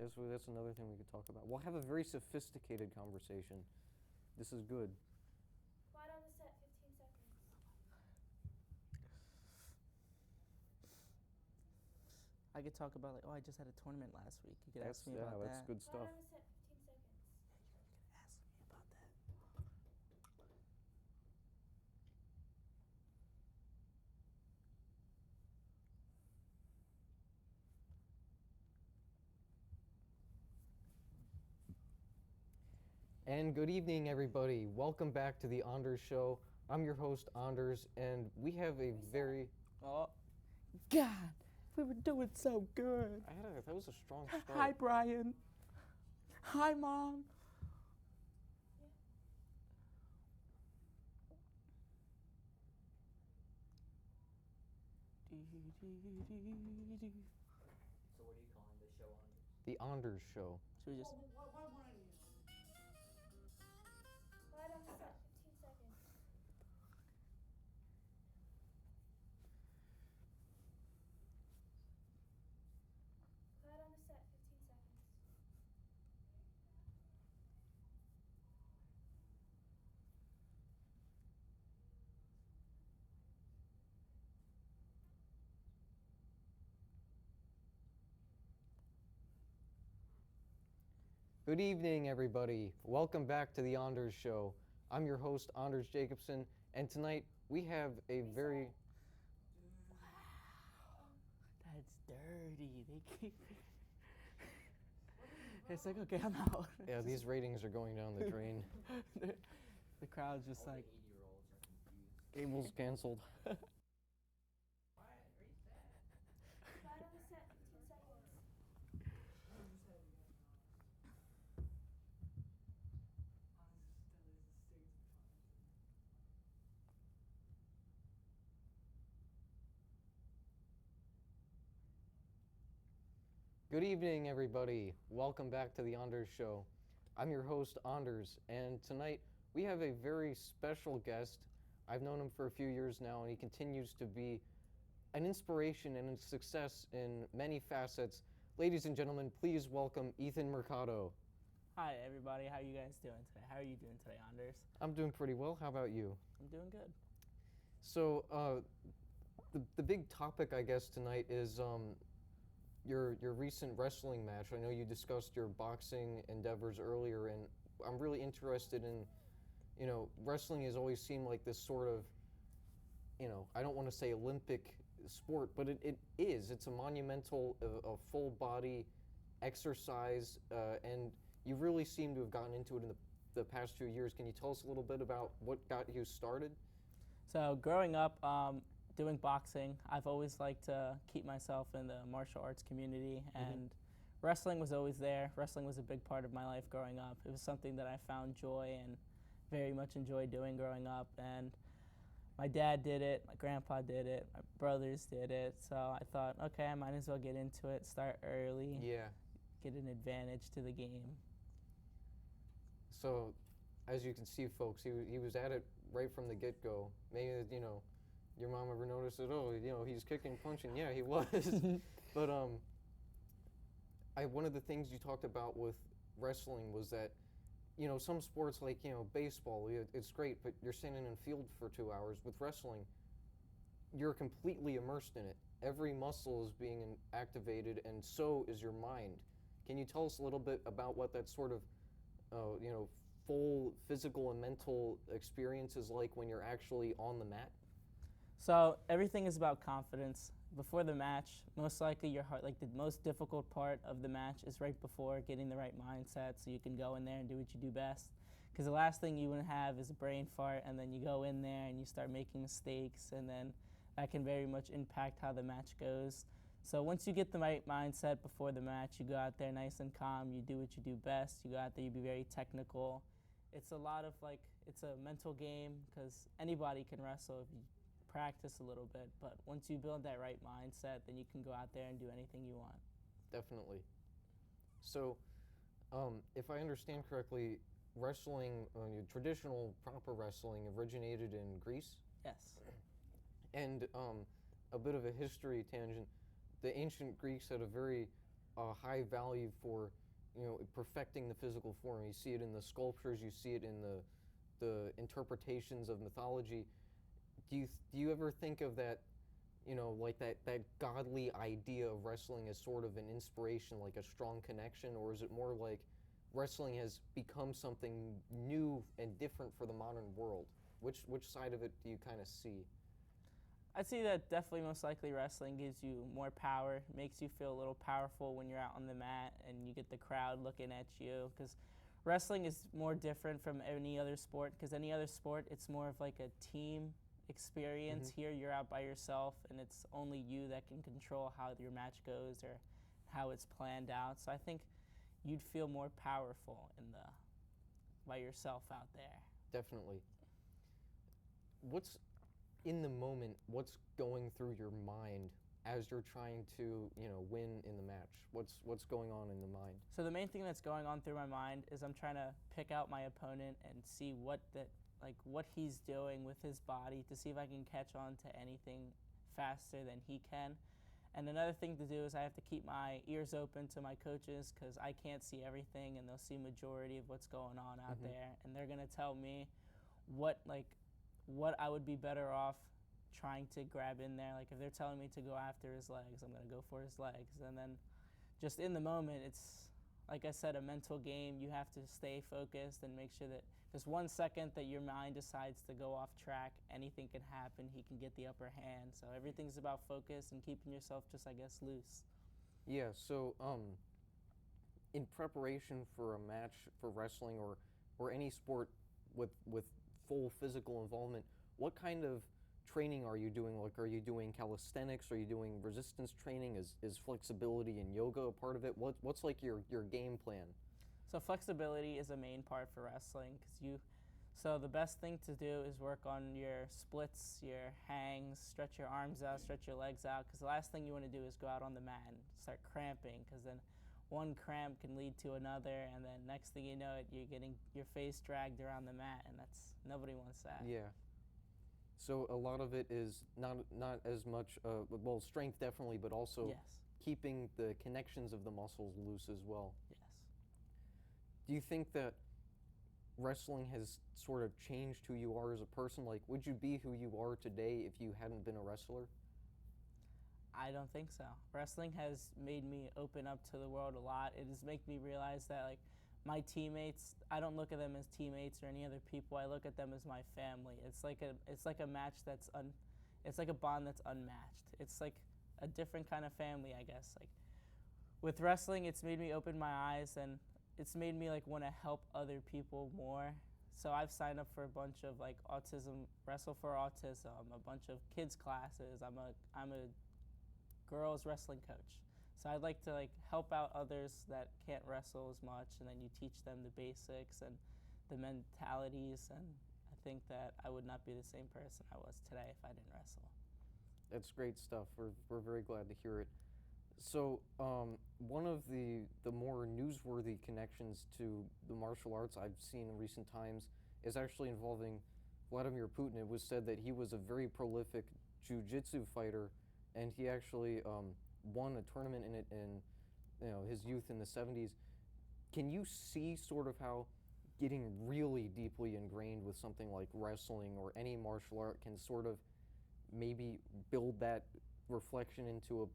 That's another thing we could talk about. We'll have a very sophisticated conversation. This is good. Quiet on the set, 15 seconds. I could talk about I just had a tournament last week. You could ask me about that's that. good Quiet stuff. on the set, 15 seconds. You could ask me about that. And good evening, everybody. Welcome back to the Anders Show. I'm your host, Anders, and we have a very... Oh, God, we were doing so good. That was a strong start. Hi, Brian. Hi, Mom. Yeah. So what are you calling the show on? The Anders Show. Should we just... Quiet on the set, 15 seconds. Quiet on the set, 15 seconds. Good evening, everybody. Welcome back to the Anders Show. I'm your host, Anders Jacobson, and tonight we have a very... That's dirty. They keep... It's like, okay, I'm out. Yeah, these ratings are going down the drain. The crowd's just All like... the 80-year-olds are confused. Cable's canceled. Quiet on the set, 15 seconds. Good evening, everybody. Welcome back to the Anders Show. I'm your host, Anders, and tonight we have a very special guest. I've known him for a few years now, and he continues to be an inspiration and a success in many facets. Ladies and gentlemen, please welcome Ethan Mercado. Hi, everybody. How are you guys doing today? How are you doing today, Anders? I'm doing pretty well. How about you? I'm doing good. So, the big topic, I guess, tonight is your recent wrestling match. I know you discussed your boxing endeavors earlier, and I'm really interested in, wrestling has always seemed like this sort of, I don't want to say Olympic sport, but it is. It's a monumental, a full body exercise, and you really seem to have gotten into it in the past few years. Can you tell us a little bit about what got you started? So growing up, doing boxing, I've always liked to keep myself in the martial arts community, and wrestling was always there. Wrestling was a big part of my life growing up. It was something that I found joy and very much enjoyed doing growing up, and my dad did it, my grandpa did it, my brothers did it, so I thought, okay, I might as well get into it, start early, get an advantage to the game. So, as you can see, folks, he was at it right from the get-go. Maybe, your mom ever noticed that, he's kicking, punching. Yeah, he was. But one of the things you talked about with wrestling was that, some sports like, baseball, it's great, but you're standing in field for 2 hours. With wrestling, you're completely immersed in it. Every muscle is being activated, and so is your mind. Can you tell us a little bit about what that sort of, full physical and mental experience is like when you're actually on the mat? So everything is about confidence. Before the match, most likely your heart, the most difficult part of the match is right before, getting the right mindset so you can go in there and do what you do best. Because the last thing you want to have is a brain fart, and then you go in there and you start making mistakes, and then that can very much impact how the match goes. So once you get the right mindset before the match, you go out there nice and calm, you do what you do best, you go out there, you be very technical. It's a lot of it's a mental game, because anybody can wrestle if you practice a little bit, but once you build that right mindset, then you can go out there and do anything you want. Definitely. So, if I understand correctly, wrestling, traditional proper wrestling originated in Greece? Yes. And a bit of a history tangent, the ancient Greeks had a very a high value for, perfecting the physical form. You see it in the sculptures, you see it in the interpretations of mythology. Do you ever think of that, like that godly idea of wrestling as sort of an inspiration, like a strong connection, or is it more like wrestling has become something new and different for the modern world? Which side of it do you kind of see? I'd say that definitely most likely wrestling gives you more power, makes you feel a little powerful when you're out on the mat and you get the crowd looking at you. Because wrestling is more different from any other sport, because any other sport, it's more of like a team experience. Mhm. Here, you're out by yourself, and it's only you that can control how your match goes or how it's planned out. So I think you'd feel more powerful by yourself out there. Definitely. What's in the moment? What's going through your mind as you're trying to, win in the match? What's going on in the mind? So the main thing that's going on through my mind is I'm trying to pick out my opponent and see what he's doing with his body to see if I can catch on to anything faster than he can. And another thing to do is I have to keep my ears open to my coaches, because I can't see everything and they'll see majority of what's going on out Mhm. there, and they're gonna tell me what I would be better off trying to grab in there. Like if they're telling me to go after his legs, I'm gonna go for his legs. And then just in the moment, it's like I said, a mental game. You have to stay focused and make sure that just 1 second that your mind decides to go off track, anything can happen. He can get the upper hand. So everything's about focus and keeping yourself just, I guess, loose. Yeah. So, in preparation for a match for wrestling or any sport with full physical involvement, what kind of training are you doing? Like, are you doing calisthenics? Are you doing resistance training? Is flexibility and yoga a part of it? What's like your game plan? So flexibility is a main part for wrestling, so the best thing to do is work on your splits, your hangs, stretch your arms out, stretch your legs out, because the last thing you want to do is go out on the mat and start cramping, because then one cramp can lead to another, and then next thing you know it, you're getting your face dragged around the mat, and nobody wants that. Yeah. So a lot of it is not as much well, strength definitely, but also Yes. keeping the connections of the muscles loose as well. Yes. Do you think that wrestling has sort of changed who you are as a person? Like, would you be who you are today if you hadn't been a wrestler? I don't think so. Wrestling has made me open up to the world a lot. It has made me realize that my teammates, I don't look at them as teammates or any other people. I look at them as my family. It's like a match it's like a bond that's unmatched. It's like a different kind of family, I guess. Like with wrestling, it's made me open my eyes, and it's made me want to help other people more. So I've signed up for a bunch of Wrestle for Autism, a bunch of kids classes. I'm a girls wrestling coach. So I'd like to help out others that can't wrestle as much, and then you teach them the basics and the mentalities, and I think that I would not be the same person I was today if I didn't wrestle. That's great stuff. We're very glad to hear it. So one of the more newsworthy connections to the martial arts I've seen in recent times is actually involving Vladimir Putin. It was said that he was a very prolific jiu-jitsu fighter, and he actually won a tournament in it in his youth in the 70s. Can you see sort of how getting really deeply ingrained with something like wrestling or any martial art can sort of maybe build that reflection into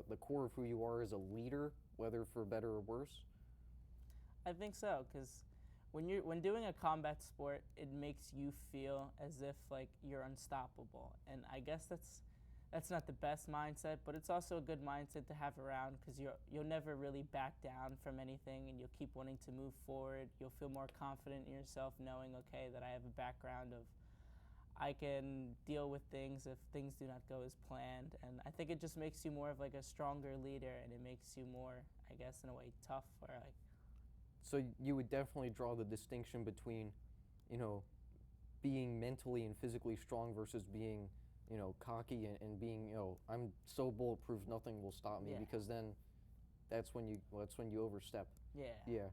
the core of who you are as a leader, whether for better or worse? I think so, because when doing a combat sport, it makes you feel as if you're unstoppable, and I guess that's not the best mindset, but it's also a good mindset to have around, because you'll never really back down from anything, and you'll keep wanting to move forward. You'll feel more confident in yourself, knowing, okay, that I have a background of I can deal with things if things do not go as planned, and I think it just makes you more of a stronger leader, and it makes you more, I guess, in a way, tough. So you would definitely draw the distinction between, being mentally and physically strong versus being, cocky and being, I'm so bulletproof, nothing will stop me, Yeah. because then that's when you overstep. Yeah. Yeah.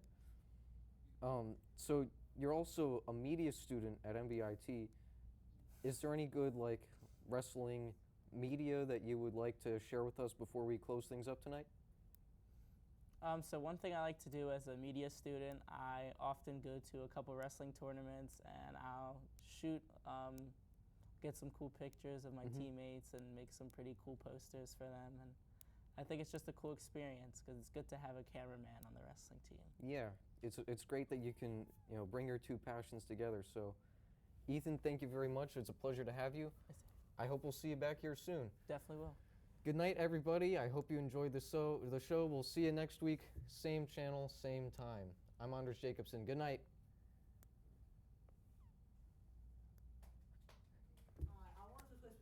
So you're also a media student at MBIT. Is there any good wrestling media that you would like to share with us before we close things up tonight? So one thing I like to do as a media student, I often go to a couple wrestling tournaments and I'll shoot, get some cool pictures of my teammates and make some pretty cool posters for them. And I think it's just a cool experience because it's good to have a cameraman on the wrestling team. Yeah, it's great that you can bring your two passions together. So, Ethan, thank you very much. It's a pleasure to have you. I hope we'll see you back here soon. Definitely will. Good night, everybody. I hope you enjoyed the show. We'll see you next week, same channel, same time. I'm Anders Jacobson. Good night.